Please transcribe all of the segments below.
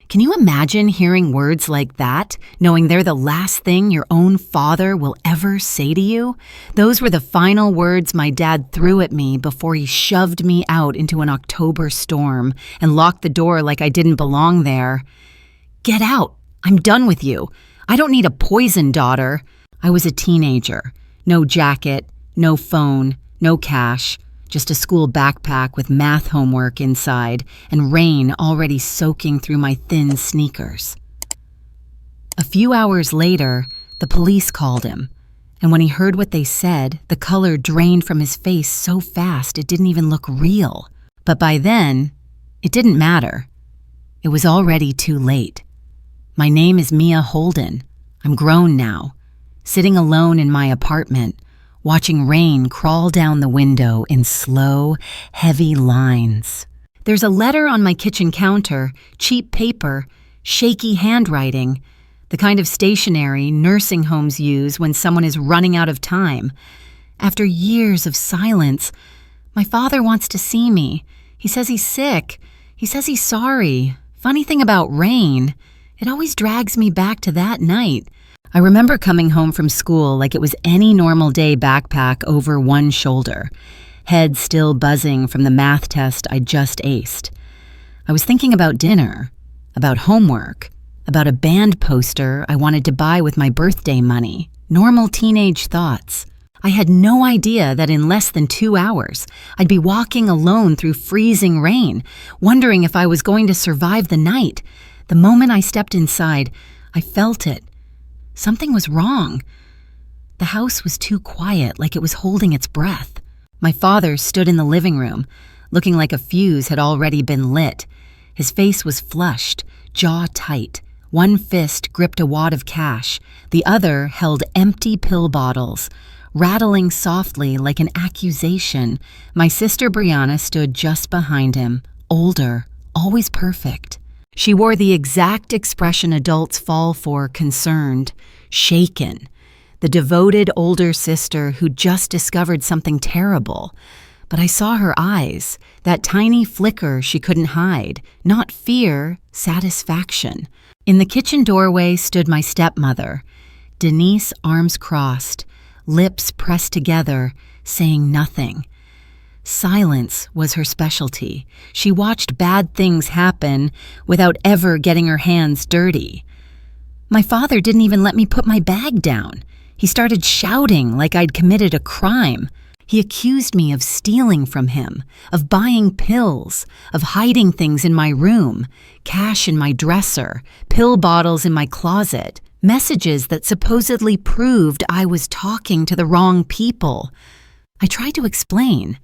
Can you imagine hearing words like that, knowing they're the last thing your own father will ever say to you? Those were the final words my dad threw at me before he shoved me out into an October storm and locked the door like I didn't belong there. Get out. I'm done with you. I don't need a poison daughter. I was a teenager. No jacket, no phone, no cash. Just a school backpack with math homework inside and rain already soaking through my thin sneakers. A few hours later, the police called him, and when he heard what they said, the color drained from his face so fast it didn't even look real. But by then, it didn't matter. It was already too late. My name is Mia Holden. I'm grown now, sitting alone in my apartment, watching rain crawl down the window in slow, heavy lines. There's a letter on my kitchen counter, cheap paper, shaky handwriting, the kind of stationery nursing homes use when someone is running out of time. After years of silence, my father wants to see me. He says he's sick. He says he's sorry. Funny thing about rain, it always drags me back to that night. I remember coming home from school like it was any normal day, backpack over one shoulder, head still buzzing from the math test I just aced. I was thinking about dinner, about homework, about a band poster I wanted to buy with my birthday money. Normal teenage thoughts. I had no idea that in less than 2 hours, I'd be walking alone through freezing rain, wondering if I was going to survive the night. The moment I stepped inside, I felt it. Something was wrong. The house was too quiet, like it was holding its breath. My father stood in the living room, looking like a fuse had already been lit. His face was flushed, jaw tight. One fist gripped a wad of cash. The other held empty pill bottles, rattling softly like an accusation. My sister Brianna stood just behind him, older, always perfect. She wore the exact expression adults fall for, concerned, shaken. The devoted older sister who just discovered something terrible. But I saw her eyes, that tiny flicker she couldn't hide. Not fear, satisfaction. In the kitchen doorway stood my stepmother, Denise, arms crossed, lips pressed together, saying nothing. Silence was her specialty. She watched bad things happen without ever getting her hands dirty. My father didn't even let me put my bag down. He started shouting like I'd committed a crime. He accused me of stealing from him, of buying pills, of hiding things in my room, cash in my dresser, pill bottles in my closet, messages that supposedly proved I was talking to the wrong people. I tried to explain.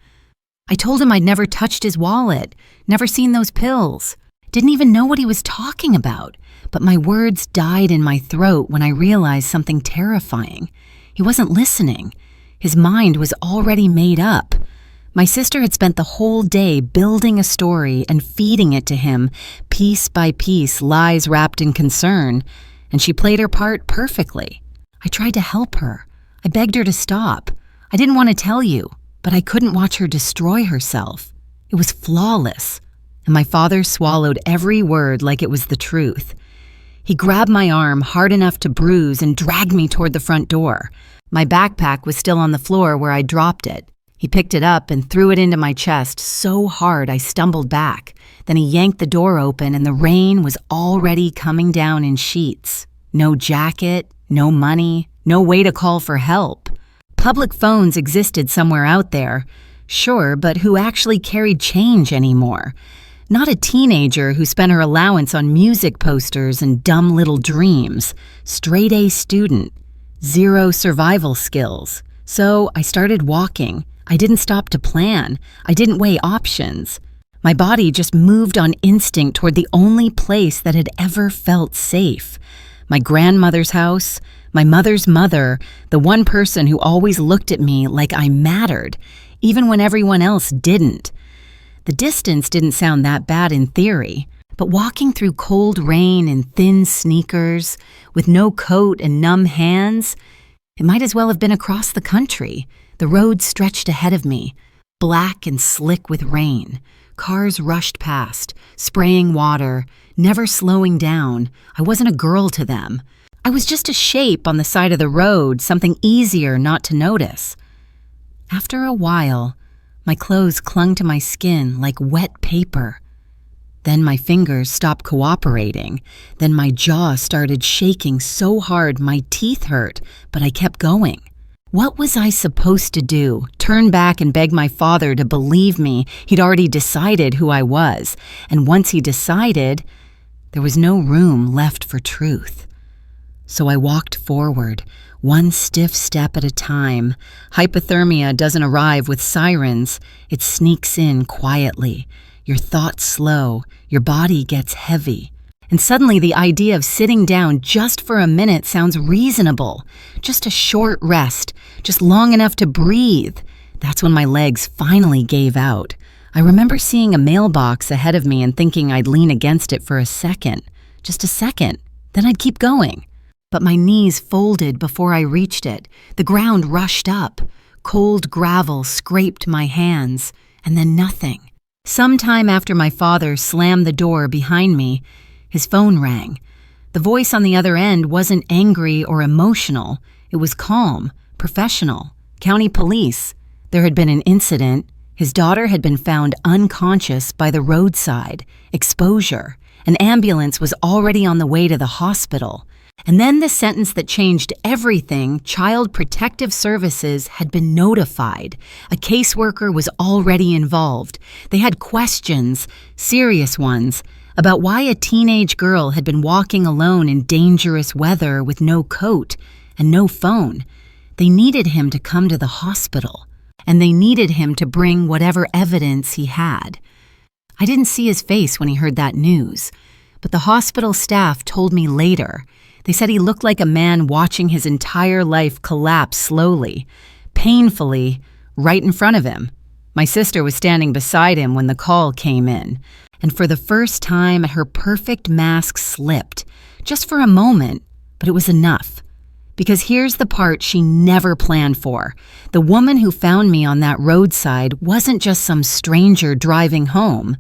I told him I'd never touched his wallet, never seen those pills, didn't even know what he was talking about. But my words died in my throat when I realized something terrifying. He wasn't listening. His mind was already made up. My sister had spent the whole day building a story and feeding it to him, piece by piece, lies wrapped in concern, and she played her part perfectly. I tried to help her. I begged her to stop. I didn't want to tell you, but I couldn't watch her destroy herself. It was flawless, and my father swallowed every word like it was the truth. He grabbed my arm hard enough to bruise and dragged me toward the front door. My backpack was still on the floor where I dropped it. He picked it up and threw it into my chest so hard I stumbled back. Then he yanked the door open and the rain was already coming down in sheets. No jacket, no money, no way to call for help. Public phones existed somewhere out there, sure, but who actually carried change anymore? Not a teenager who spent her allowance on music posters and dumb little dreams. Straight-A student. Zero survival skills. So I started walking. I didn't stop to plan. I didn't weigh options. My body just moved on instinct toward the only place that had ever felt safe. My grandmother's house, my mother's mother, the one person who always looked at me like I mattered, even when everyone else didn't. The distance didn't sound that bad in theory, but walking through cold rain in thin sneakers, with no coat and numb hands, it might as well have been across the country. The road stretched ahead of me, black and slick with rain, Cars rushed past, spraying water, never slowing down. I wasn't a girl to them. I was just a shape on the side of the road, something easier not to notice. After a while, my clothes clung to my skin like wet paper. Then my fingers stopped cooperating. Then my jaw started shaking so hard my teeth hurt, but I kept going. What was I supposed to do? Turn back and beg my father to believe me? He'd already decided who I was. And once he decided, there was no room left for truth. So I walked forward, one stiff step at a time. Hypothermia doesn't arrive with sirens. It sneaks in quietly. Your thoughts slow. Your body gets heavy. And suddenly the idea of sitting down just for a minute sounds reasonable. Just a short rest, just long enough to breathe. That's when my legs finally gave out. I remember seeing a mailbox ahead of me and thinking I'd lean against it for a second. Just a second. Then I'd keep going. But my knees folded before I reached it. The ground rushed up. Cold gravel scraped my hands. And then nothing. Sometime after my father slammed the door behind me, his phone rang. The voice on the other end wasn't angry or emotional. It was calm, professional. County police. There had been an incident. His daughter had been found unconscious by the roadside. Exposure. An ambulance was already on the way to the hospital. And then the sentence that changed everything, Child Protective Services had been notified. A caseworker was already involved. They had questions, serious ones, about why a teenage girl had been walking alone in dangerous weather with no coat and no phone. They needed him to come to the hospital, and they needed him to bring whatever evidence he had. I didn't see his face when he heard that news, but the hospital staff told me later. They said he looked like a man watching his entire life collapse slowly, painfully, right in front of him. My sister was standing beside him when the call came in. And for the first time, her perfect mask slipped, just for a moment, but it was enough. Because here's the part she never planned for. The woman who found me on that roadside wasn't just some stranger driving home.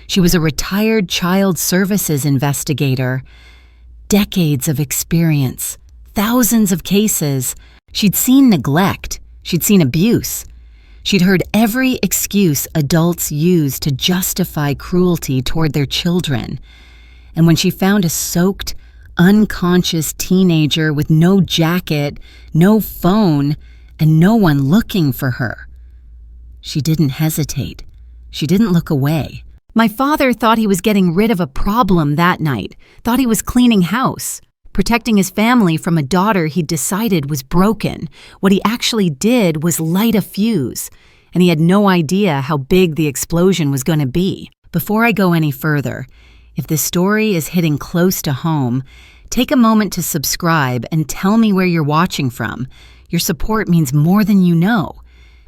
She was a retired child services investigator. Decades of experience, thousands of cases. She'd seen neglect. She'd seen abuse. She'd heard every excuse adults use to justify cruelty toward their children. And when she found a soaked, unconscious teenager with no jacket, no phone, and no one looking for her, she didn't hesitate. She didn't look away. My father thought he was getting rid of a problem that night, thought he was cleaning house, protecting his family from a daughter he'd decided was broken. What he actually did was light a fuse, and he had no idea how big the explosion was going to be. Before I go any further, if this story is hitting close to home, take a moment to subscribe and tell me where you're watching from. Your support means more than you know.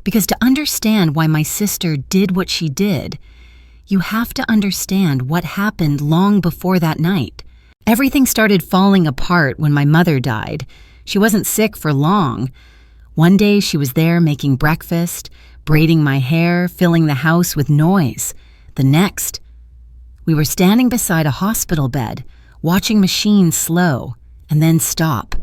Because to understand why my sister did what she did, you have to understand what happened long before that night. Everything started falling apart when my mother died. She wasn't sick for long. One day she was there making breakfast, braiding my hair, filling the house with noise. The next, we were standing beside a hospital bed, watching machines slow and then stop.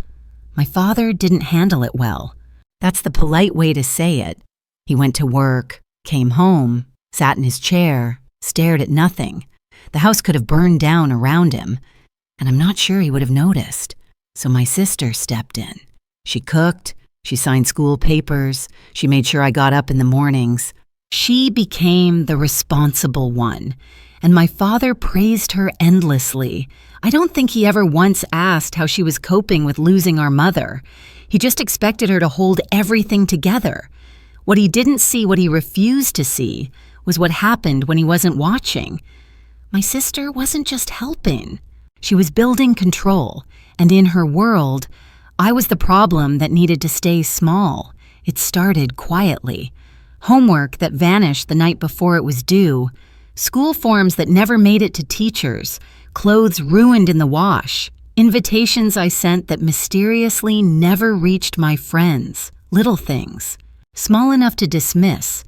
My father didn't handle it well. That's the polite way to say it. He went to work, came home, sat in his chair, stared at nothing. The house could have burned down around him, and I'm not sure he would have noticed. So my sister stepped in. She cooked, she signed school papers, she made sure I got up in the mornings. She became the responsible one, and my father praised her endlessly. I don't think he ever once asked how she was coping with losing our mother. He just expected her to hold everything together. What he didn't see, what he refused to see, was what happened when he wasn't watching. My sister wasn't just helping. She was building control, and in her world, I was the problem that needed to stay small. It started quietly. Homework that vanished the night before it was due, school forms that never made it to teachers, clothes ruined in the wash, invitations I sent that mysteriously never reached my friends, little things, small enough to dismiss.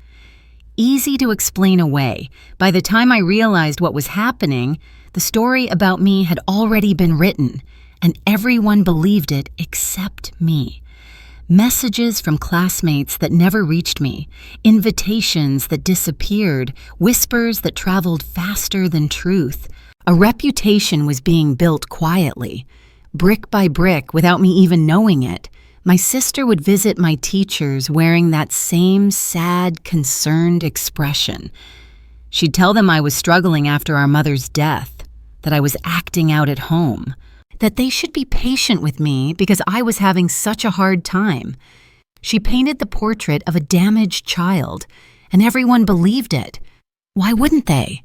easy to explain away. By the time I realized what was happening, the story about me had already been written, and everyone believed it except me. Messages from classmates that never reached me, invitations that disappeared, whispers that traveled faster than truth. A reputation was being built quietly, brick by brick, without me even knowing it. My sister would visit my teachers wearing that same sad, concerned expression. She'd tell them I was struggling after our mother's death, that I was acting out at home, that they should be patient with me because I was having such a hard time. She painted the portrait of a damaged child, and everyone believed it. Why wouldn't they?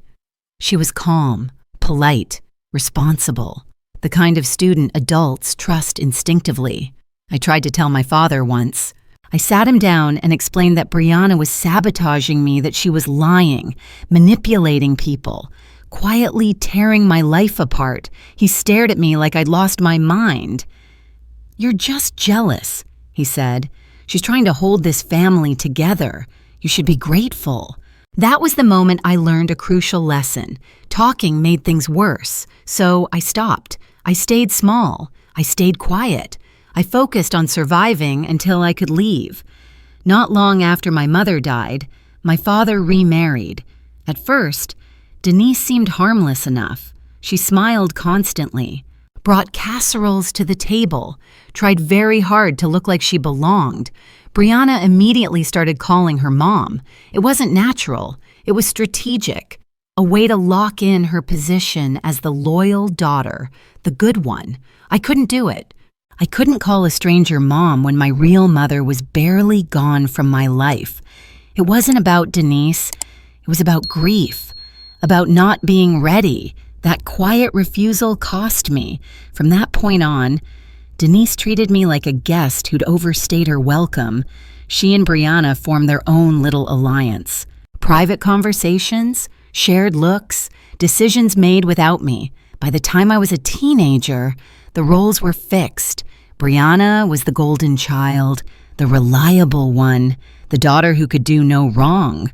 She was calm, polite, responsible, the kind of student adults trust instinctively. I tried to tell my father once. I sat him down and explained that Brianna was sabotaging me, that she was lying, manipulating people, quietly tearing my life apart. He stared at me like I'd lost my mind. "You're just jealous," he said. "She's trying to hold this family together. You should be grateful." That was the moment I learned a crucial lesson. Talking made things worse, so I stopped. I stayed small. I stayed quiet. I focused on surviving until I could leave. Not long after my mother died, my father remarried. At first, Denise seemed harmless enough. She smiled constantly, brought casseroles to the table, tried very hard to look like she belonged. Brianna immediately started calling her mom. It wasn't natural. It was strategic, a way to lock in her position as the loyal daughter, the good one. I couldn't do it. I couldn't call a stranger mom when my real mother was barely gone from my life. It wasn't about Denise. It was about grief, about not being ready. That quiet refusal cost me. From that point on, Denise treated me like a guest who'd overstayed her welcome. She and Brianna formed their own little alliance. Private conversations, shared looks, decisions made without me. By the time I was a teenager, the roles were fixed. Brianna was the golden child, the reliable one, the daughter who could do no wrong.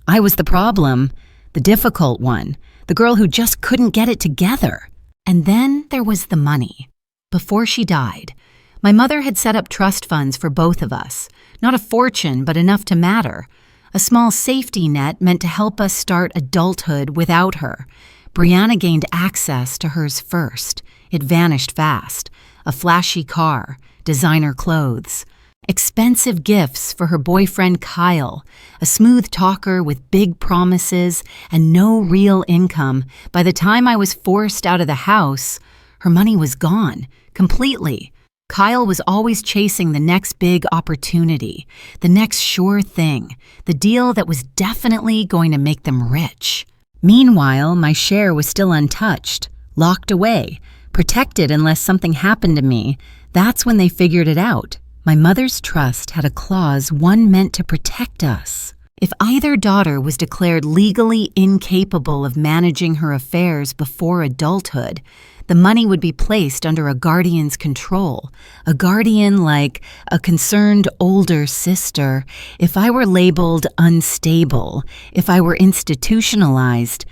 I was the problem, the difficult one, the girl who just couldn't get it together. And then there was the money. Before she died, my mother had set up trust funds for both of us. Not a fortune, but enough to matter. A small safety net meant to help us start adulthood without her. Brianna gained access to hers first. It vanished fast. A flashy car, designer clothes, expensive gifts for her boyfriend Kyle, a smooth talker with big promises and no real income. By the time I was forced out of the house, her money was gone, completely. Kyle was always chasing the next big opportunity, the next sure thing, the deal that was definitely going to make them rich. Meanwhile, my share was still untouched, locked away, protected unless something happened to me. That's when they figured it out. My mother's trust had a clause one meant to protect us. If either daughter was declared legally incapable of managing her affairs before adulthood, the money would be placed under a guardian's control, a guardian like a concerned older sister. If I were labeled unstable, if I were institutionalized,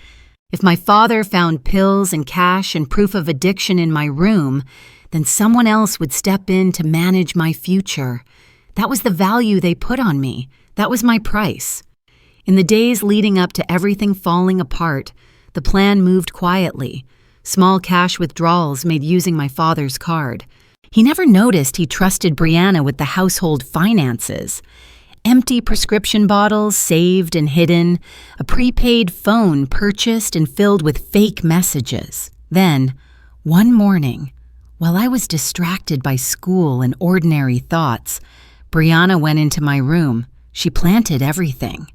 if my father found pills and cash and proof of addiction in my room, then someone else would step in to manage my future. That was the value they put on me. That was my price. In the days leading up to everything falling apart, the plan moved quietly. Small cash withdrawals made using my father's card. He never noticed he trusted Brianna with the household finances. Empty prescription bottles saved and hidden, a prepaid phone purchased and filled with fake messages. Then, one morning, while I was distracted by school and ordinary thoughts, Brianna went into my room. She planted everything.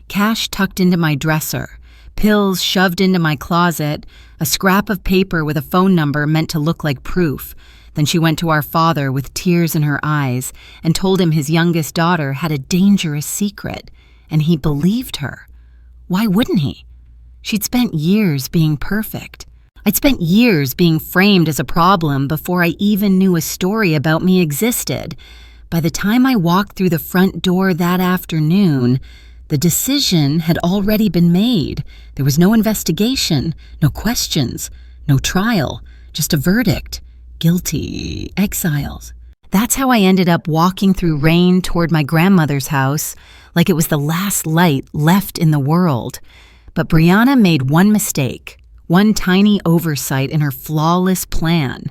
Cash tucked into my dresser, pills shoved into my closet, a scrap of paper with a phone number meant to look like proof. Then she went to our father with tears in her eyes and told him his youngest daughter had a dangerous secret, and he believed her. Why wouldn't he? She'd spent years being perfect. I'd spent years being framed as a problem before I even knew a story about me existed. By the time I walked through the front door that afternoon, The decision had already been made. There was no investigation, no questions, no trial, just a verdict. Guilty, exiles. That's how I ended up walking through rain toward my grandmother's house, like it was the last light left in the world. But Brianna made one mistake, one tiny oversight in her flawless plan.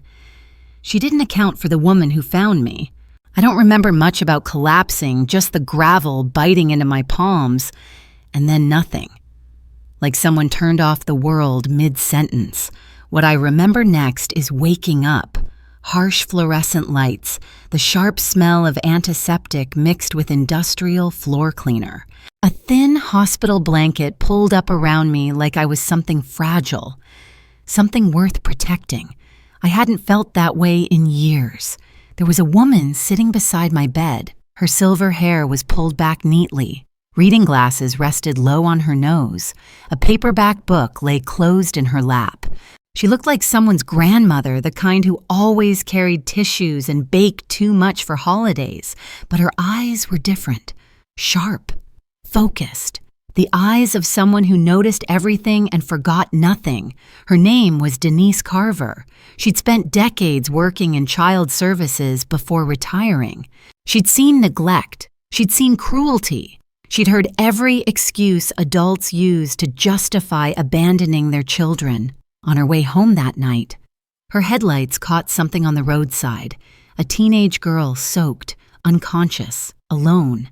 She didn't account for the woman who found me. I don't remember much about collapsing, just the gravel biting into my palms, and then nothing. Like someone turned off the world mid-sentence. What I remember next is waking up. Harsh fluorescent lights, the sharp smell of antiseptic mixed with industrial floor cleaner. A thin hospital blanket pulled up around me like I was something fragile, something worth protecting. I hadn't felt that way in years. There was a woman sitting beside my bed. Her silver hair was pulled back neatly. Reading glasses rested low on her nose. A paperback book lay closed in her lap. She looked like someone's grandmother, the kind who always carried tissues and baked too much for holidays. But her eyes were different, sharp, focused. The eyes of someone who noticed everything and forgot nothing. Her name was Denise Carver. She'd spent decades working in child services before retiring. She'd seen neglect. She'd seen cruelty. She'd heard every excuse adults use to justify abandoning their children. On her way home that night, her headlights caught something on the roadside. A teenage girl soaked, unconscious, alone.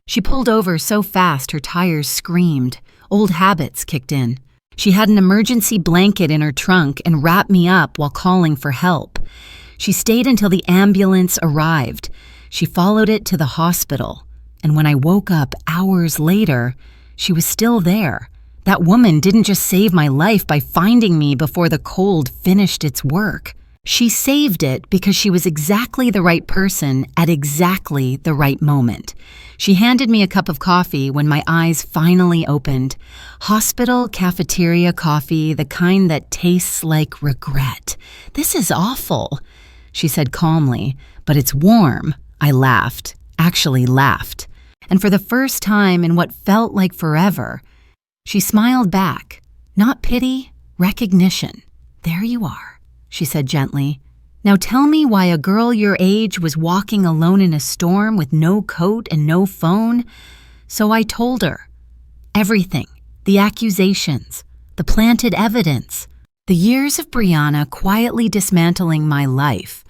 She pulled over so fast her tires screamed. Old habits kicked in. She had an emergency blanket in her trunk and wrapped me up while calling for help. She stayed until the ambulance arrived. She followed it to the hospital. And when I woke up hours later, she was still there. That woman didn't just save my life by finding me before the cold finished its work. She saved it because she was exactly the right person at exactly the right moment. She handed me a cup of coffee when my eyes finally opened. Hospital cafeteria coffee, the kind that tastes like regret. "This is awful," she said calmly, "but it's warm." I laughed, actually laughed. And for the first time in what felt like forever, she smiled back. Not pity, recognition. "There you are," she said gently. "Now tell me why a girl your age was walking alone in a storm with no coat and no phone." So I told her. Everything. The accusations. The planted evidence. The years of Brianna quietly dismantling my life.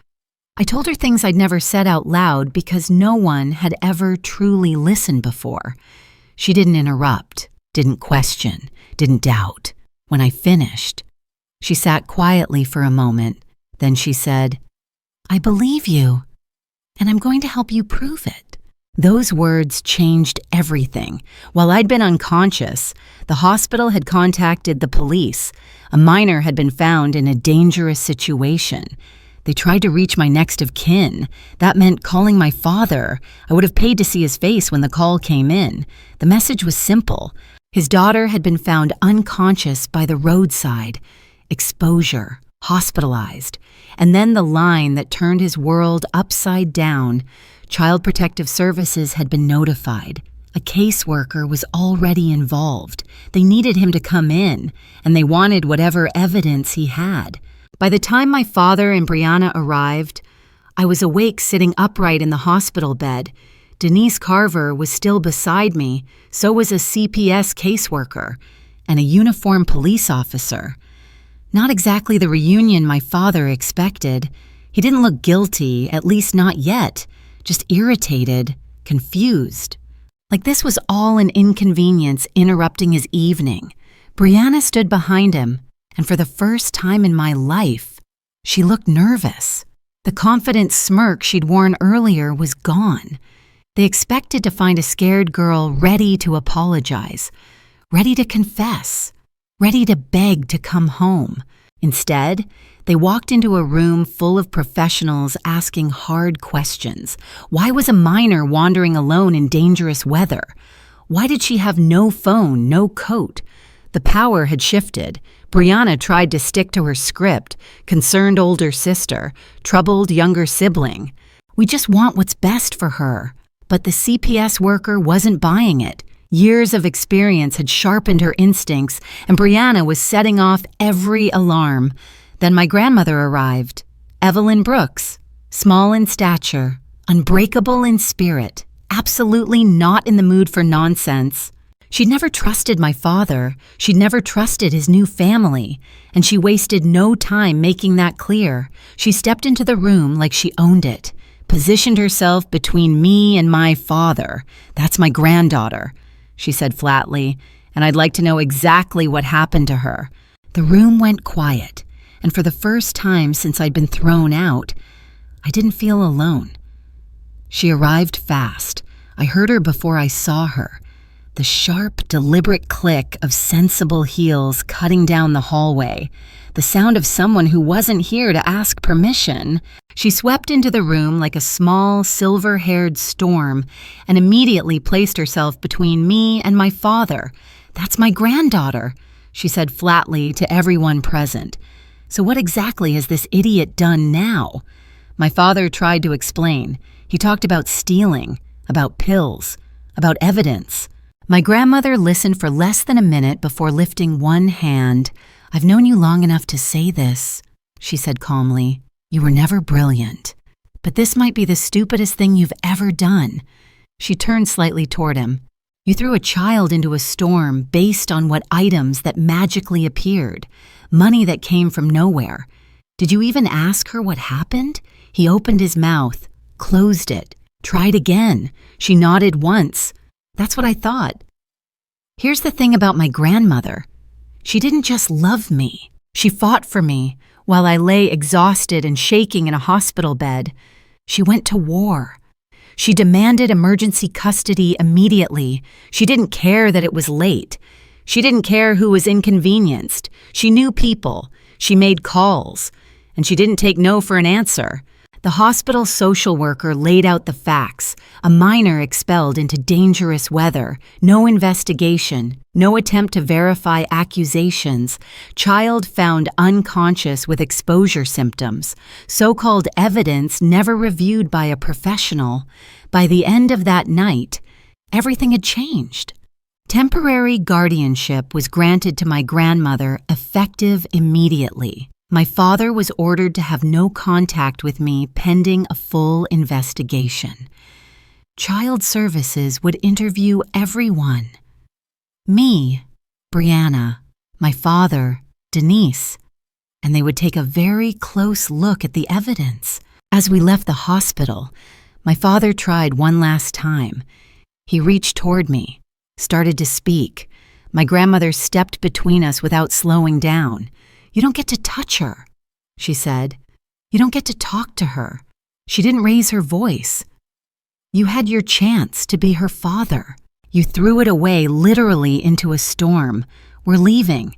I told her things I'd never said out loud because no one had ever truly listened before. She didn't interrupt, didn't question, didn't doubt. When I finished, she sat quietly for a moment. Then she said, "I believe you, and I'm going to help you prove it." Those words changed everything. While I'd been unconscious, the hospital had contacted the police. A minor had been found in a dangerous situation. They tried to reach my next of kin. That meant calling my father. I would have paid to see his face when the call came in. The message was simple. His daughter had been found unconscious by the roadside. Exposure. Hospitalized. And then the line that turned his world upside down. Child Protective Services had been notified. A caseworker was already involved. They needed him to come in, and they wanted whatever evidence he had. By the time my father and Brianna arrived, I was awake sitting upright in the hospital bed. Denise Carver was still beside me, so was a CPS caseworker, and a uniformed police officer. Not exactly the reunion my father expected. He didn't look guilty, at least not yet, just irritated, confused. Like this was all an inconvenience interrupting his evening. Brianna stood behind him, and for the first time in my life, she looked nervous. The confident smirk she'd worn earlier was gone. They expected to find a scared girl ready to apologize, ready to confess, ready to beg to come home. Instead, they walked into a room full of professionals asking hard questions. Why was a minor wandering alone in dangerous weather? Why did she have no phone, no coat? The power had shifted. Brianna tried to stick to her script. Concerned older sister, troubled younger sibling. We just want what's best for her. But the CPS worker wasn't buying it. Years of experience had sharpened her instincts, and Brianna was setting off every alarm. Then my grandmother arrived, Evelyn Brooks, small in stature, unbreakable in spirit, absolutely not in the mood for nonsense. She'd never trusted my father, she'd never trusted his new family, and she wasted no time making that clear. She stepped into the room like she owned it, positioned herself between me and my father. That's my granddaughter, she said flatly, and I'd like to know exactly what happened to her. The room went quiet, and for the first time since I'd been thrown out, I didn't feel alone. She arrived fast. I heard her before I saw her. The sharp, deliberate click of sensible heels cutting down the hallway, the sound of someone who wasn't here to ask permission. She swept into the room like a small, silver-haired storm and immediately placed herself between me and my father. "That's my granddaughter," she said flatly to everyone present. "So what exactly has this idiot done now?" My father tried to explain. He talked about stealing, about pills, about evidence. My grandmother listened for less than a minute before lifting one hand. "I've known you long enough to say this," she said calmly. "You were never brilliant. But this might be the stupidest thing you've ever done." She turned slightly toward him. "You threw a child into a storm based on what items that magically appeared, money that came from nowhere. Did you even ask her what happened?" He opened his mouth, closed it, tried again. She nodded once. "That's what I thought." Here's the thing about my grandmother. She didn't just love me. She fought for me while I lay exhausted and shaking in a hospital bed. She went to war. She demanded emergency custody immediately. She didn't care that it was late. She didn't care who was inconvenienced. She knew people. She made calls. And she didn't take no for an answer. The hospital social worker laid out the facts. A minor expelled into dangerous weather. No investigation. No attempt to verify accusations. Child found unconscious with exposure symptoms. So-called evidence never reviewed by a professional. By the end of that night, everything had changed. Temporary guardianship was granted to my grandmother, effective immediately. My father was ordered to have no contact with me pending a full investigation. Child Services would interview everyone. Me, Brianna, my father, Denise, and they would take a very close look at the evidence. As we left the hospital, my father tried one last time. He reached toward me, started to speak. My grandmother stepped between us without slowing down. "You don't get to touch her," she said. "You don't get to talk to her. She didn't raise her voice. You had your chance to be her father. You threw it away literally into a storm. We're leaving."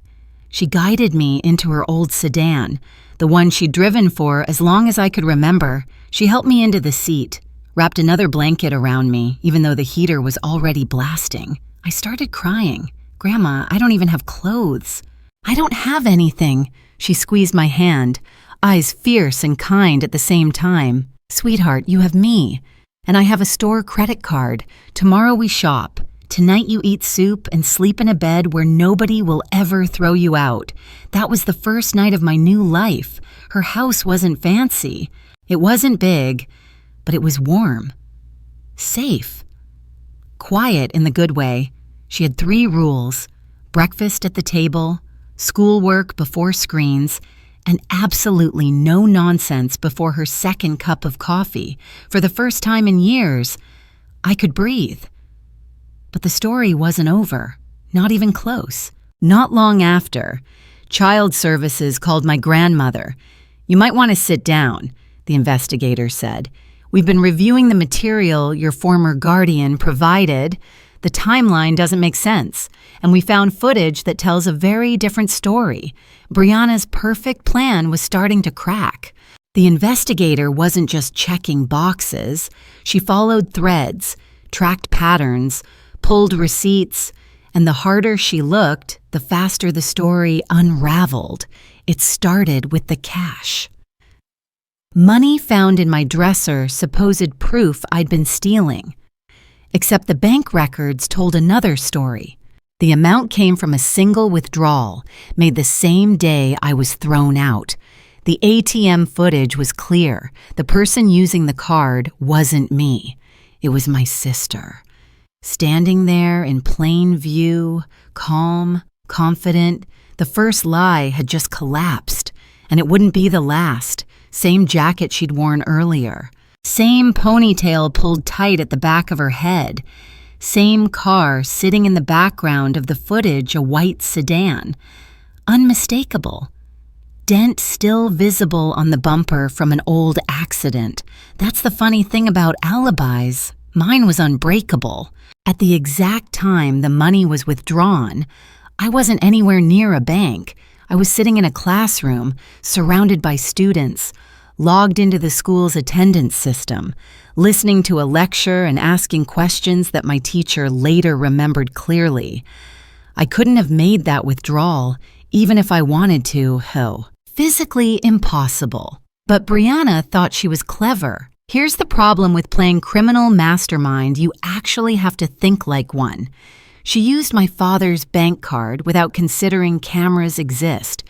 She guided me into her old sedan, the one she'd driven for as long as I could remember. She helped me into the seat, wrapped another blanket around me, even though the heater was already blasting. I started crying. "Grandma, I don't even have clothes." "I don't have anything." She squeezed my hand, eyes fierce and kind at the same time. "Sweetheart, you have me, and I have a store credit card. Tomorrow we shop. Tonight you eat soup and sleep in a bed where nobody will ever throw you out." That was the first night of my new life. Her house wasn't fancy. It wasn't big, but it was warm. Safe. Quiet in the good way. She had 3 rules: breakfast at the table, schoolwork before screens, and absolutely no nonsense before her second cup of coffee. For the first time in years, I could breathe. But the story wasn't over, not even close. Not long after, Child Services called my grandmother. "You might want to sit down," the investigator said. "We've been reviewing the material your former guardian provided. The timeline doesn't make sense, and we found footage that tells a very different story. Brianna's perfect plan was starting to crack." The investigator wasn't just checking boxes. She followed threads, tracked patterns, pulled receipts, and the harder she looked, the faster the story unraveled. It started with the cash. Money found in my dresser, supposed proof I'd been stealing. Except the bank records told another story. The amount came from a single withdrawal, made the same day I was thrown out. The ATM footage was clear. The person using the card wasn't me. It was my sister. Standing there in plain view, calm, confident, the first lie had just collapsed, and it wouldn't be the last. Same jacket she'd worn earlier. Same ponytail pulled tight at the back of her head. Same car sitting in the background of the footage, a white sedan. Unmistakable. Dent still visible on the bumper from an old accident. That's the funny thing about alibis. Mine was unbreakable. At the exact time the money was withdrawn, I wasn't anywhere near a bank. I was sitting in a classroom, surrounded by students, logged into the school's attendance system, listening to a lecture and asking questions that my teacher later remembered clearly. I couldn't have made that withdrawal, even if I wanted to, physically impossible. But Brianna thought she was clever. Here's the problem with playing criminal mastermind: you actually have to think like one. She used my father's bank card without considering cameras exist.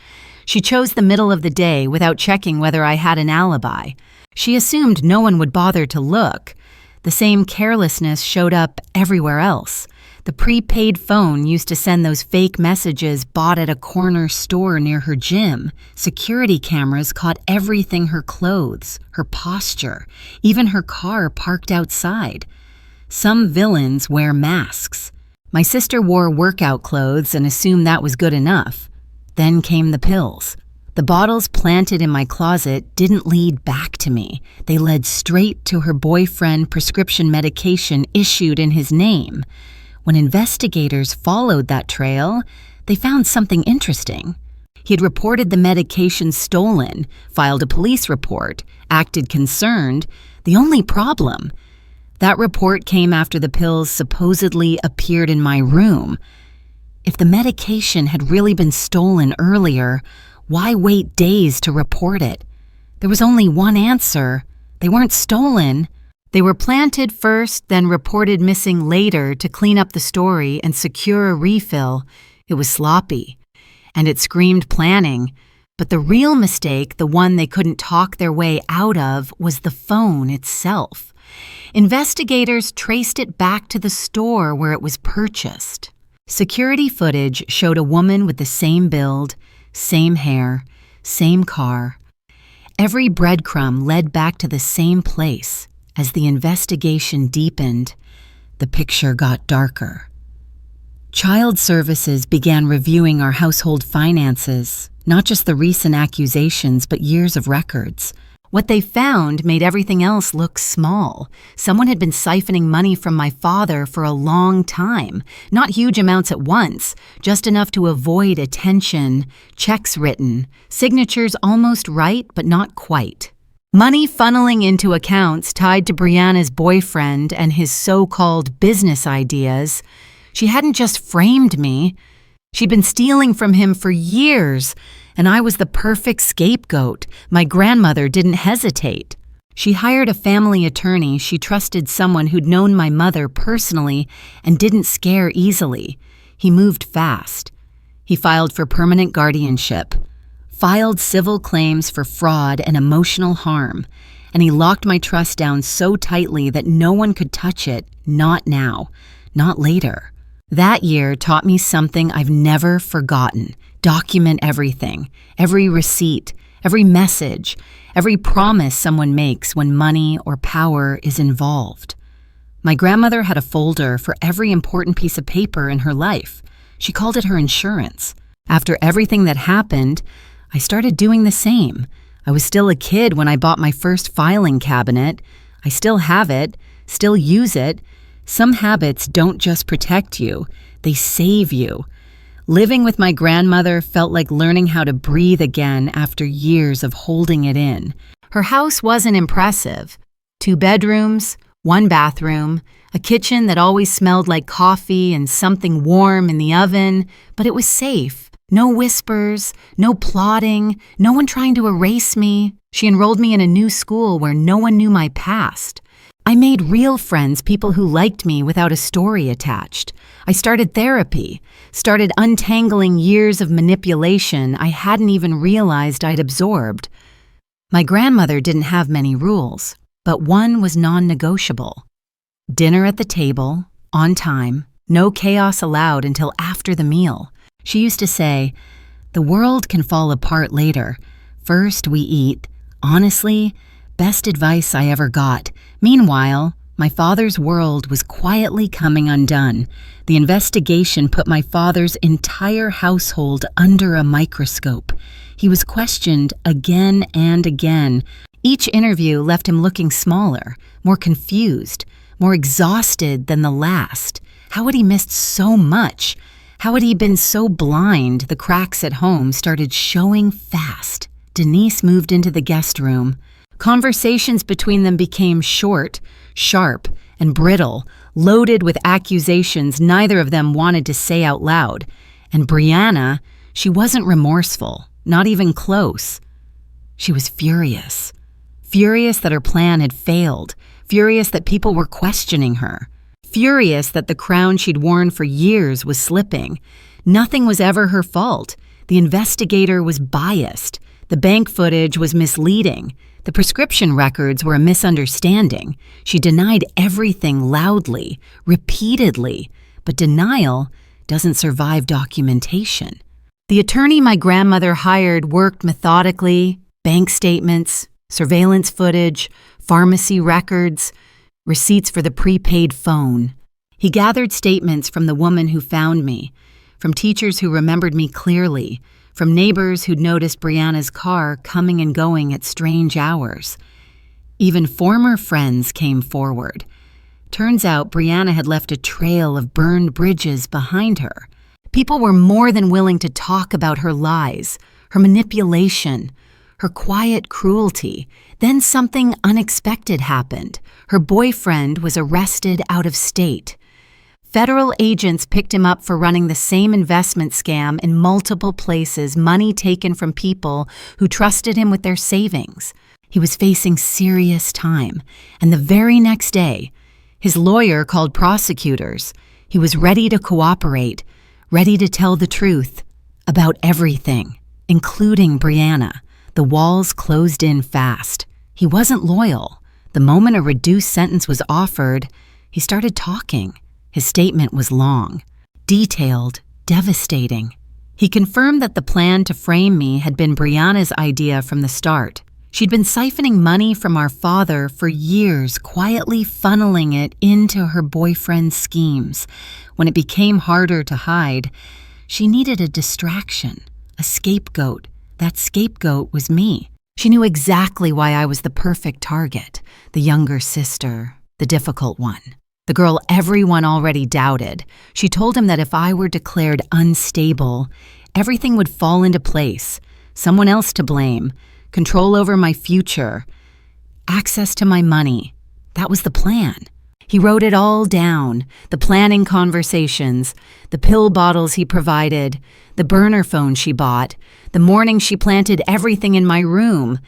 She chose the middle of the day without checking whether I had an alibi. She assumed no one would bother to look. The same carelessness showed up everywhere else. The prepaid phone used to send those fake messages bought at a corner store near her gym. Security cameras caught everything: her clothes, her posture, even her car parked outside. Some villains wear masks. My sister wore workout clothes and assumed that was good enough. Then came the pills. The bottles planted in my closet didn't lead back to me. They led straight to her boyfriend prescription medication issued in his name. When investigators followed that trail, they found something interesting. He had reported the medication stolen, filed a police report, acted concerned. The only problem: that report came after the pills supposedly appeared in my room. If the medication had really been stolen earlier, why wait days to report it? There was only one answer: they weren't stolen. They were planted first, then reported missing later to clean up the story and secure a refill. It was sloppy, and it screamed planning. But the real mistake, the one they couldn't talk their way out of, was the phone itself. Investigators traced it back to the store where it was purchased. Security footage showed a woman with the same build, same hair, same car. Every breadcrumb led back to the same place. As the investigation deepened, the picture got darker. Child Services began reviewing our household finances, not just the recent accusations, but years of records. What they found made everything else look small. Someone had been siphoning money from my father for a long time. Not huge amounts at once, just enough to avoid attention, checks written, signatures almost right, but not quite. Money funneling into accounts tied to Brianna's boyfriend and his so-called business ideas. She hadn't just framed me. She'd been stealing from him for years, and I was the perfect scapegoat. My grandmother didn't hesitate. She hired a family attorney. She trusted someone who'd known my mother personally and didn't scare easily. He moved fast. He filed for permanent guardianship, filed civil claims for fraud and emotional harm, and he locked my trust down so tightly that no one could touch it, not now, not later. That year taught me something I've never forgotten. Document everything, every receipt, every message, every promise someone makes when money or power is involved. My grandmother had a folder for every important piece of paper in her life. She called it her insurance. After everything that happened, I started doing the same. I was still a kid when I bought my first filing cabinet. I still have it, still use it. Some habits don't just protect you, they save you. Living with my grandmother felt like learning how to breathe again after years of holding it in. Her house wasn't impressive. 2 bedrooms, 1 bathroom, a kitchen that always smelled like coffee and something warm in the oven, but it was safe. No whispers, no plotting, no one trying to erase me. She enrolled me in a new school where no one knew my past. I made real friends, people who liked me without a story attached. I started therapy, started untangling years of manipulation I hadn't even realized I'd absorbed. My grandmother didn't have many rules, but one was non-negotiable. Dinner at the table, on time, no chaos allowed until after the meal. She used to say, "The world can fall apart later. First we eat. Honestly, best advice I ever got." Meanwhile, my father's world was quietly coming undone. The investigation put my father's entire household under a microscope. He was questioned again and again. Each interview left him looking smaller, more confused, more exhausted than the last. How had he missed so much? How had he been so blind the cracks at home started showing fast? Denise moved into the guest room. Conversations between them became short, sharp, and brittle, loaded with accusations neither of them wanted to say out loud. And Brianna, she wasn't remorseful, not even close. She was furious. Furious that her plan had failed. Furious that people were questioning her. Furious that the crown she'd worn for years was slipping. Nothing was ever her fault. The investigator was biased. The bank footage was misleading. The prescription records were a misunderstanding. She denied everything loudly, repeatedly, but denial doesn't survive documentation. The attorney my grandmother hired worked methodically: bank statements, surveillance footage, pharmacy records, receipts for the prepaid phone. He gathered statements from the woman who found me, from teachers who remembered me clearly, from neighbors who'd noticed Brianna's car coming and going at strange hours. Even former friends came forward. Turns out Brianna had left a trail of burned bridges behind her. People were more than willing to talk about her lies, her manipulation, her quiet cruelty. Then something unexpected happened. Her boyfriend was arrested out of state. Federal agents picked him up for running the same investment scam in multiple places, money taken from people who trusted him with their savings. He was facing serious time, and the very next day, his lawyer called prosecutors. He was ready to cooperate, ready to tell the truth about everything, including Brianna. The walls closed in fast. He wasn't loyal. The moment a reduced sentence was offered, he started talking. His statement was long, detailed, devastating. He confirmed that the plan to frame me had been Brianna's idea from the start. She'd been siphoning money from our father for years, quietly funneling it into her boyfriend's schemes. When it became harder to hide, she needed a distraction, a scapegoat. That scapegoat was me. She knew exactly why I was the perfect target, the younger sister, the difficult one. The girl everyone already doubted. She told him that if I were declared unstable, everything would fall into place. Someone else to blame, control over my future, access to my money. That was the plan. He wrote it all down, the planning conversations, the pill bottles he provided, the burner phone she bought, the morning she planted everything in my room.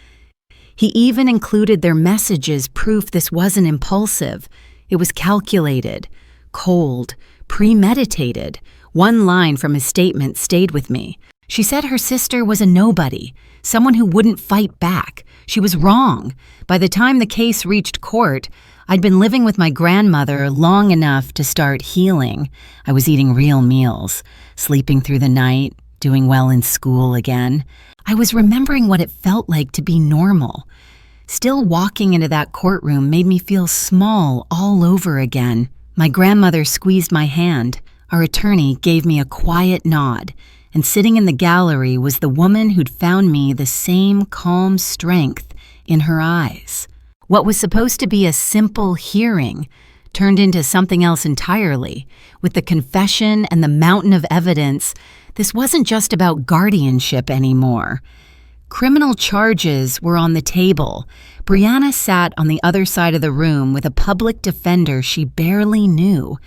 He even included their messages, proof this wasn't impulsive. It was calculated, cold, premeditated. One line from his statement stayed with me. She said her sister was a nobody, someone who wouldn't fight back. She was wrong. By the time the case reached court, I'd been living with my grandmother long enough to start healing. I was eating real meals, sleeping through the night, doing well in school again. I was remembering what it felt like to be normal. Still walking into that courtroom made me feel small all over again. My grandmother squeezed my hand. Our attorney gave me a quiet nod, and sitting in the gallery was the woman who'd found me the same calm strength in her eyes. What was supposed to be a simple hearing turned into something else entirely. With the confession and the mountain of evidence, this wasn't just about guardianship anymore. Criminal charges were on the table. Brianna sat on the other side of the room with a public defender she barely knew.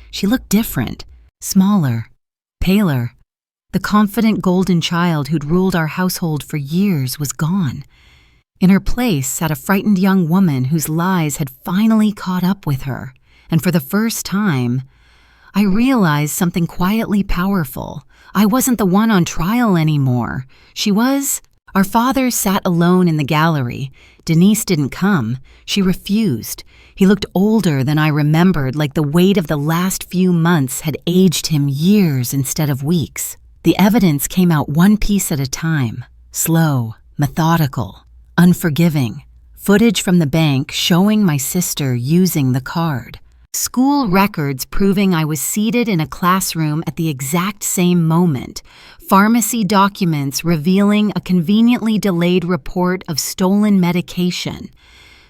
She looked different, smaller, paler. The confident golden child who'd ruled our household for years was gone. In her place sat a frightened young woman whose lies had finally caught up with her, and for the first time, I realized something quietly powerful. I wasn't the one on trial anymore. She was. Our father sat alone in the gallery. Denise didn't come. She refused. He looked older than I remembered, like the weight of the last few months had aged him years instead of weeks. The evidence came out one piece at a time, slow, methodical, unforgiving. Footage from the bank showing my sister using the card. School records proving I was seated in a classroom at the exact same moment. Pharmacy documents revealing a conveniently delayed report of stolen medication.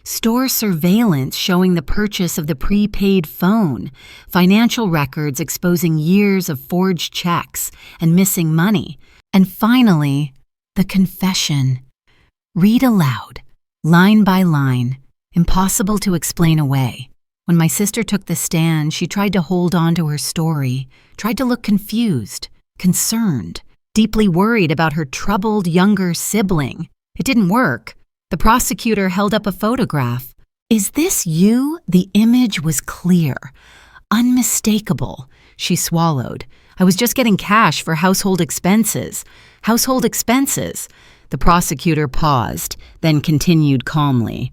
Store surveillance showing the purchase of the prepaid phone. Financial records exposing years of forged checks and missing money. And finally, the confession. Read aloud, line by line, impossible to explain away. When my sister took the stand, she tried to hold on to her story, tried to look confused, concerned, deeply worried about her troubled younger sibling. It didn't work. The prosecutor held up a photograph. "Is this you?" The image was clear, unmistakable. She swallowed. "I was just getting cash for household expenses." Household expenses. The prosecutor paused, then continued calmly.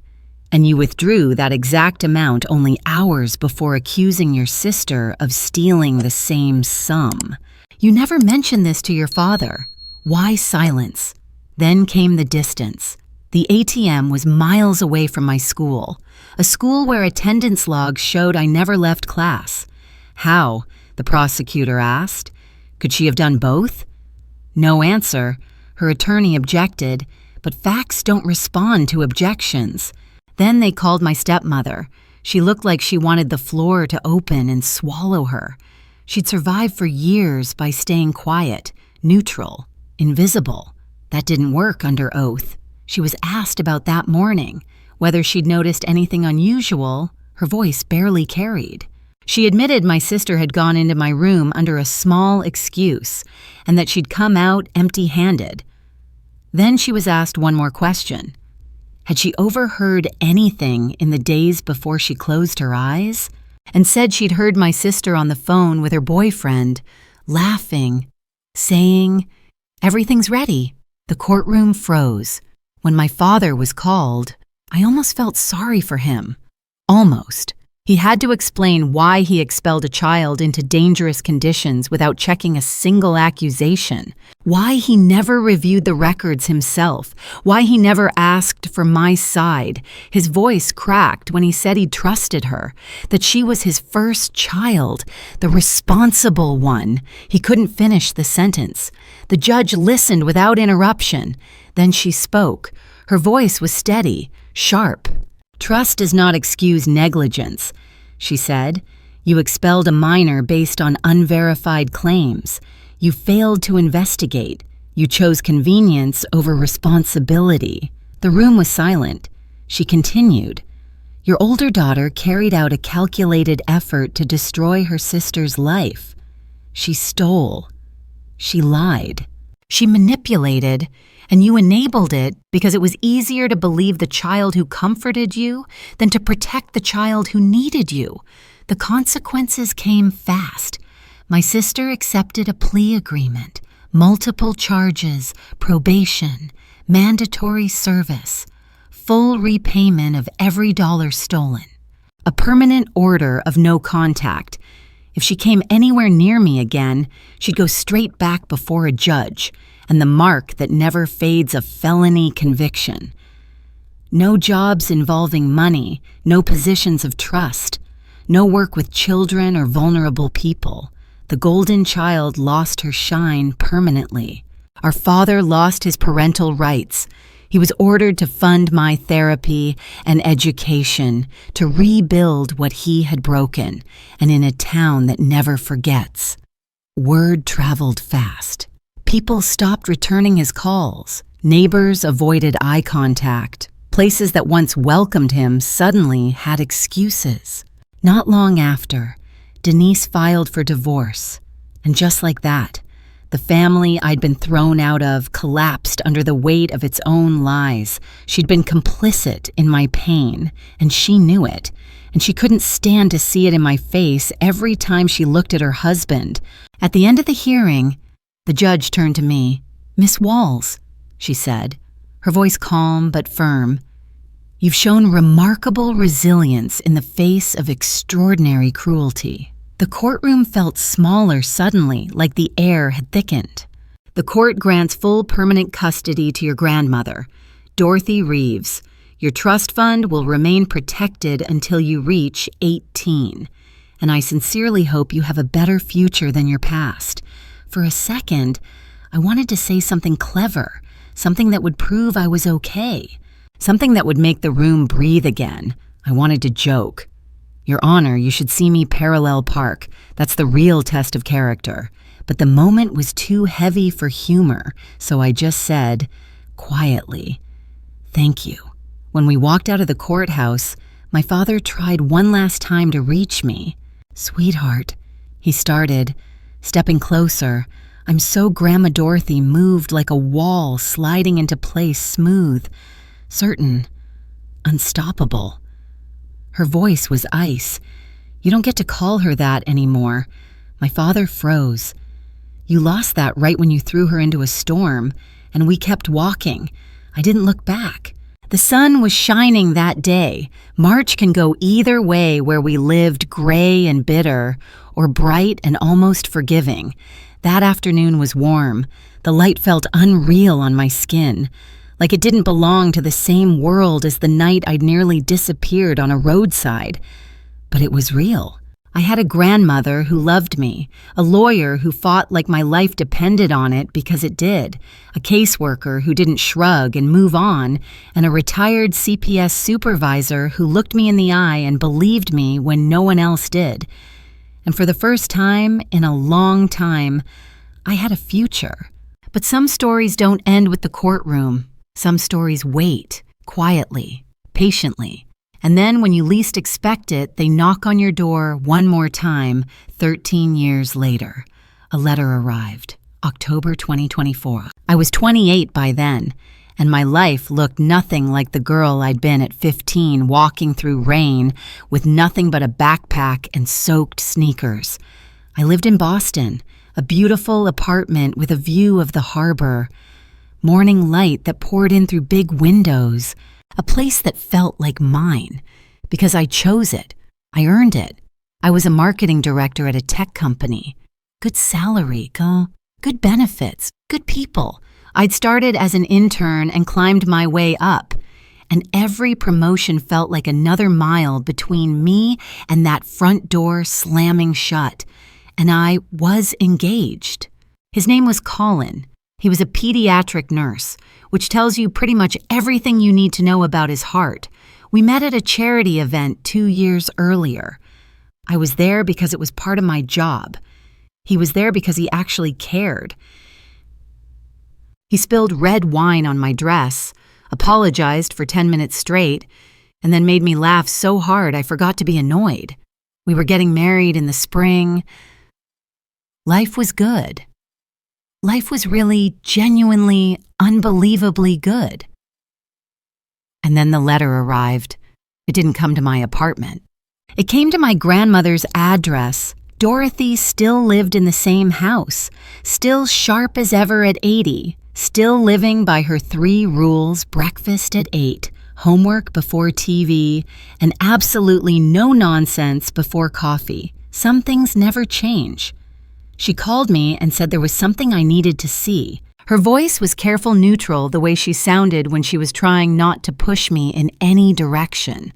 "And you withdrew that exact amount only hours before accusing your sister of stealing the same sum. You never mentioned this to your father. Why silence?" Then came the distance. The ATM was miles away from my school, a school where attendance logs showed I never left class. How? The prosecutor asked. Could she have done both? No answer. Her attorney objected, but facts don't respond to objections. Then they called my stepmother. She looked like she wanted the floor to open and swallow her. She'd survived for years by staying quiet, neutral, invisible. That didn't work under oath. She was asked about that morning, whether she'd noticed anything unusual. Her voice barely carried. She admitted my sister had gone into my room under a small excuse and that she'd come out empty-handed. Then she was asked one more question. Had she overheard anything in the days before she closed her eyes? And said she'd heard my sister on the phone with her boyfriend, laughing, saying, "Everything's ready." The courtroom froze. When my father was called, I almost felt sorry for him. Almost. He had to explain why he expelled a child into dangerous conditions without checking a single accusation, why he never reviewed the records himself, why he never asked for my side. His voice cracked when he said he trusted her, that she was his first child, the responsible one. He couldn't finish the sentence. The judge listened without interruption. Then she spoke. Her voice was steady, sharp. "Trust does not excuse negligence," she said. "You expelled a minor based on unverified claims. You failed to investigate. You chose convenience over responsibility." The room was silent. She continued, "Your older daughter carried out a calculated effort to destroy her sister's life. She stole. She lied. She manipulated. And you enabled it because it was easier to believe the child who comforted you than to protect the child who needed you. The consequences came fast. My sister accepted a plea agreement, multiple charges, probation, mandatory service, full repayment of every dollar stolen, a permanent order of no contact. If she came anywhere near me again, she'd go straight back before a judge, and the mark that never fades, a felony conviction. No jobs involving money, no positions of trust, no work with children or vulnerable people. The golden child lost her shine permanently. Our father lost his parental rights. He was ordered to fund my therapy and education, to rebuild what he had broken, and in a town that never forgets. Word traveled fast. People stopped returning his calls. Neighbors avoided eye contact. Places that once welcomed him suddenly had excuses. Not long after, Denise filed for divorce. And just like that, The family I'd been thrown out of collapsed under the weight of its own lies. She'd been complicit in my pain, and she knew it. And she couldn't stand to see it in my face every time she looked at her husband. At the end of the hearing, the judge turned to me. "Miss Walls," she said, her voice calm but firm, "you've shown remarkable resilience in the face of extraordinary cruelty." The courtroom felt smaller suddenly, like the air had thickened. "The court grants full permanent custody to your grandmother, Dorothy Reeves. Your trust fund will remain protected until you reach 18, and I sincerely hope you have a better future than your past." For a second, I wanted to say something clever, something that would prove I was okay, something that would make the room breathe again. I wanted to joke. "Your Honor, you should see me parallel park. That's the real test of character." But the moment was too heavy for humor, so I just said, quietly, "Thank you." When we walked out of the courthouse, my father tried one last time to reach me. "Sweetheart," he started, stepping closer. I'm so Grandma Dorothy moved like a wall sliding into place, smooth, certain, unstoppable. Her voice was ice. You don't get to call her that anymore. My father froze. "You lost that right when you threw her into a storm, and we kept walking. I didn't look back." The sun was shining that day. March can go either way, where we lived gray and bitter, or bright and almost forgiving. That afternoon was warm. The light felt unreal on my skin, like it didn't belong to the same world as the night I'd nearly disappeared on a roadside. But it was real. I had a grandmother who loved me, a lawyer who fought like my life depended on it because it did, a caseworker who didn't shrug and move on, and a retired CPS supervisor who looked me in the eye and believed me when no one else did. And for the first time in a long time, I had a future. But some stories don't end with the courtroom. Some stories wait, quietly, patiently. And then when you least expect it, they knock on your door one more time, 13 years later. A letter arrived, October 2024. I was 28 by then, and my life looked nothing like the girl I'd been at 15, walking through rain with nothing but a backpack and soaked sneakers. I lived in Boston, a beautiful apartment with a view of the harbor, morning light that poured in through big windows, a place that felt like mine, because I chose it. I earned it. I was a marketing director at a tech company. Good salary, good benefits, good people. I'd started as an intern and climbed my way up, and every promotion felt like another mile between me and that front door slamming shut. And I was engaged. His name was Colin. He was a pediatric nurse, which tells you pretty much everything you need to know about his heart. We met at a charity event 2 years earlier. I was there because it was part of my job. He was there because he actually cared. He spilled red wine on my dress, apologized for 10 minutes straight, and then made me laugh so hard I forgot to be annoyed. We were getting married in the spring. Life was good. Life was really, genuinely, unbelievably good. And then the letter arrived. It didn't come to my apartment. It came to my grandmother's address. Dorothy still lived in the same house, still sharp as ever at 80, still living by her 3 rules: breakfast at 8, homework before TV, and absolutely no nonsense before coffee. Some things never change. She called me and said there was something I needed to see. Her voice was careful neutral, the way she sounded when she was trying not to push me in any direction.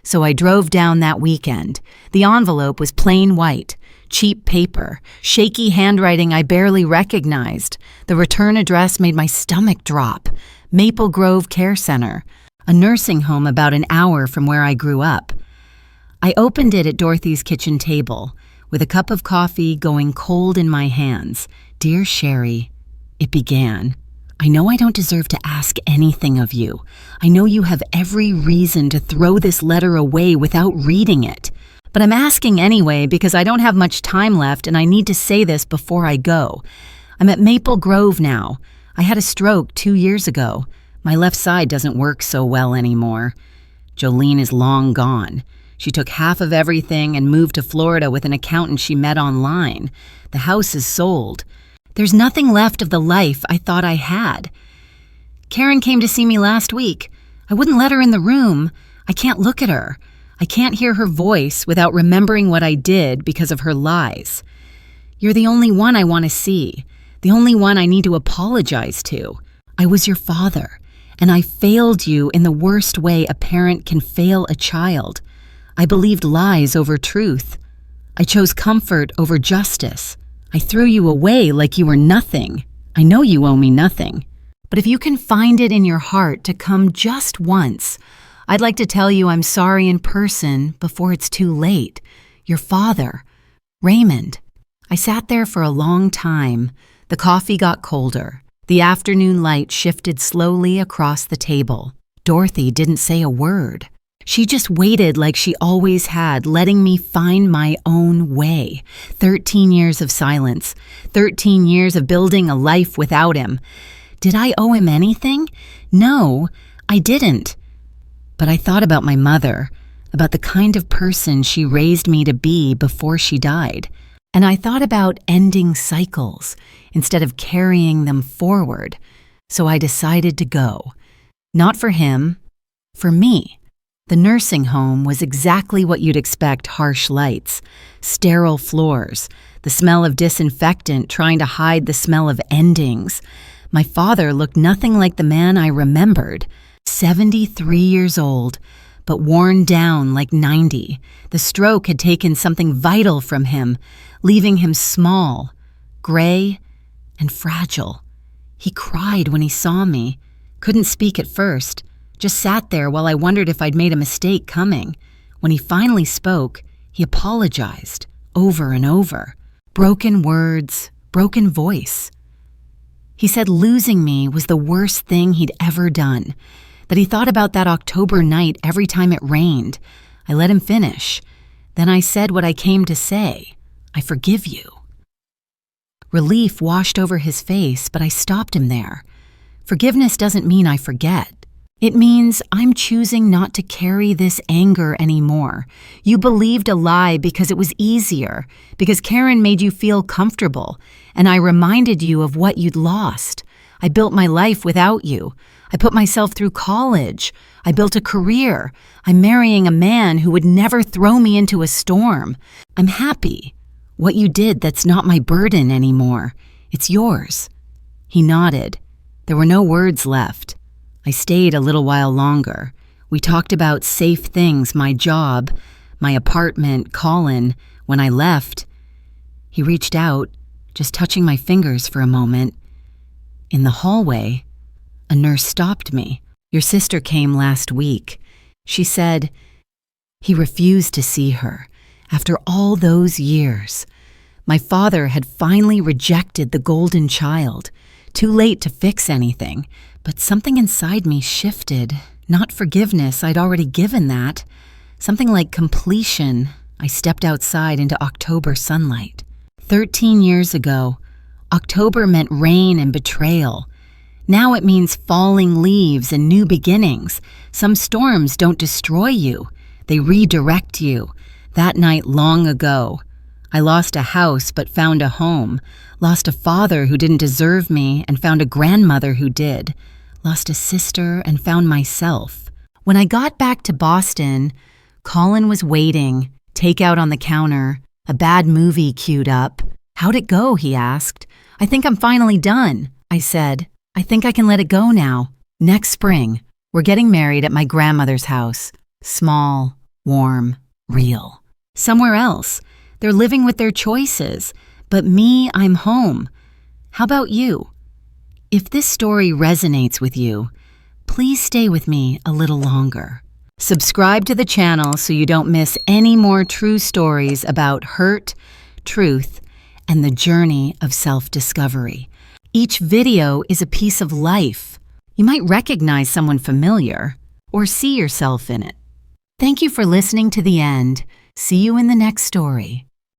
So I drove down that weekend. The envelope was plain white, cheap paper, shaky handwriting I barely recognized. The return address made my stomach drop. Maple Grove Care Center, a nursing home about an hour from where I grew up. I opened it at Dorothy's kitchen table, with a cup of coffee going cold in my hands. "Dear Sherry," it began, "I know I don't deserve to ask anything of you. I know you have every reason to throw this letter away without reading it. But I'm asking anyway because I don't have much time left and I need to say this before I go. I'm at Maple Grove now. I had a stroke 2 years ago. My left side doesn't work so well anymore. Jolene is long gone. She took half of everything and moved to Florida with an accountant she met online. The house is sold. There's nothing left of the life I thought I had. Karen came to see me last week. I wouldn't let her in the room. I can't look at her. I can't hear her voice without remembering what I did because of her lies. You're the only one I want to see, the only one I need to apologize to. I was your father, and I failed you in the worst way a parent can fail a child. I believed lies over truth. I chose comfort over justice. I threw you away like you were nothing. I know you owe me nothing. But if you can find it in your heart to come just once, I'd like to tell you I'm sorry in person before it's too late. Your father, Raymond. I sat there for a long time. The coffee got colder. The afternoon light shifted slowly across the table. Dorothy didn't say a word. She just waited like she always had, letting me find my own way. 13 years of silence. 13 years of building a life without him. Did I owe him anything? No, I didn't. But I thought about my mother, about the kind of person she raised me to be before she died. And I thought about ending cycles instead of carrying them forward. So I decided to go. Not for him, for me. The nursing home was exactly what you'd expect: harsh lights, sterile floors, the smell of disinfectant trying to hide the smell of endings. My father looked nothing like the man I remembered. 73 years old, but worn down like 90. The stroke had taken something vital from him, leaving him small, gray, and fragile. He cried when he saw me, couldn't speak at first, just sat there while I wondered if I'd made a mistake coming. When he finally spoke, he apologized, over and over. Broken words, broken voice. He said losing me was the worst thing he'd ever done, that he thought about that October night every time it rained. I let him finish. Then I said what I came to say. I forgive you. Relief washed over his face, but I stopped him there. Forgiveness doesn't mean I forget. It means I'm choosing not to carry this anger anymore. You believed a lie because it was easier, because Karen made you feel comfortable, and I reminded you of what you'd lost. I built my life without you. I put myself through college. I built a career. I'm marrying a man who would never throw me into a storm. I'm happy. What you did, that's not my burden anymore. It's yours. He nodded. There were no words left. I stayed a little while longer. We talked about safe things, my job, my apartment, Colin. When I left, he reached out, just touching my fingers for a moment. In the hallway, a nurse stopped me. Your sister came last week. She said he refused to see her after all those years. My father had finally rejected the golden child. Too late to fix anything, but something inside me shifted. Not forgiveness, I'd already given that. Something like completion. I stepped outside into October sunlight. 13 years ago, October meant rain and betrayal. Now it means falling leaves and new beginnings. Some storms don't destroy you. They redirect you. That night long ago, I lost a house but found a home. Lost a father who didn't deserve me and found a grandmother who did. Lost a sister and found myself. When I got back to Boston, Colin was waiting, takeout on the counter, a bad movie queued up. How'd it go, he asked. I think I'm finally done, I said. I think I can let it go now. Next spring, we're getting married at my grandmother's house. Small, warm, real. Somewhere else. They're living with their choices. But me, I'm home. How about you? If this story resonates with you, please stay with me a little longer. Subscribe to the channel so you don't miss any more true stories about hurt, truth, and the journey of self-discovery. Each video is a piece of life. You might recognize someone familiar or see yourself in it. Thank you for listening to the end. See you in the next story.